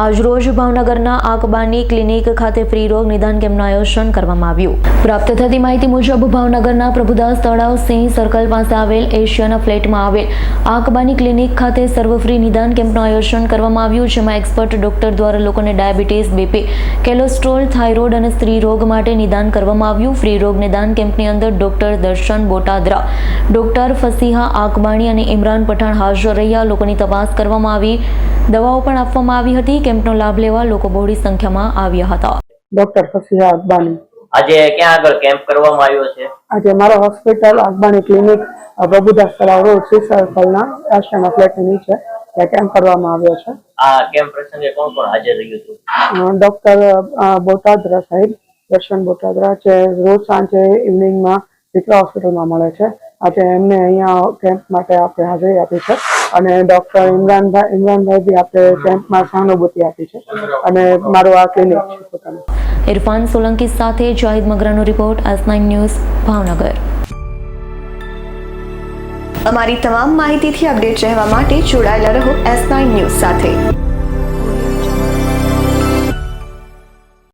આજરોજ ભાવનગરના આંકબાની ક્લિનિક ખાતે ફ્રી રોગ નિદાન કેમ્પનું આયોજન કરવામાં આવ્યું. પ્રાપ્ત થતી માહિતી મુજબ ભાવનગરના પ્રભુદાસ તળાવ સિંહ સર્કલ પાસે આવેલ એશિયાના ફ્લેટમાં આવેલ આંકબાની ક્લિનિક ખાતે સર્વ ફ્રી નિદાન કેમ્પનું આયોજન કરવામાં આવ્યું, જેમાં એક્સપર્ટ ડોક્ટર દ્વારા લોકોને ડાયાબિટીસ, બીપી, કોલેસ્ટ્રોલ, થાઇરોઇડ અને સ્ત્રી રોગ માટે નિદાન કરવામાં આવ્યું. ફ્રી રોગ નિદાન કેમ્પની અંદર ડોક્ટર દર્શન બોટાદરા, ડોક્ટર ફસીહા આંકબાણી અને ઇમરાન પઠાણ હાજર રહ્યા. લોકોની તપાસ કરવામાં આવી, દવાઓ પણ આપવામાં આવી હતી. કેમ્પનો લાભ લેવા લોકો બહોળી સંખ્યામાં આવ્યા હતા. ડોક્ટર ફસીહા આંકબાણી. આજે ક્યાં આગળ કેમ્પ કરવામાં આવ્યો છે? આજે મારા હોસ્પિટલ આંકબાણી ક્લિનિક પ્રભુદાસ તળાવ રોડ સી સર્કલના આશ્રમના ફ્લેટની નીચે કેમ્પ કરવામાં આવ્યો છે. આ કેમ્પ પ્રસંગે કોણ કોણ હાજર રહ્યું હતું? ડોક્ટર બોટાદરા સાહેબ, દર્શન બોટાદરા, જે રોજ સાંજે ઇવનિંગમાં દીકરા હોસ્પિટલમાં મળે છે. આજે એમને અહીંયા કેમ્પ માટે આપણે હાજરી આપી છે અને ડોક્ટર ઇમરાનભાઈ બી આપણે કેમ્પમાં સહાનુભૂતિ આપી છે અને મારું આ ક્લિનિક છે પોતાનું. ઇરફાન સોલંકી સાથે Zahid મગરાનો report, S9 news, Bhavnagar. અમારી તમામ માહિતીથી અપડેટ રહેવા માટે જોડાયેલા રહો S9 ન્યૂઝ સાથે.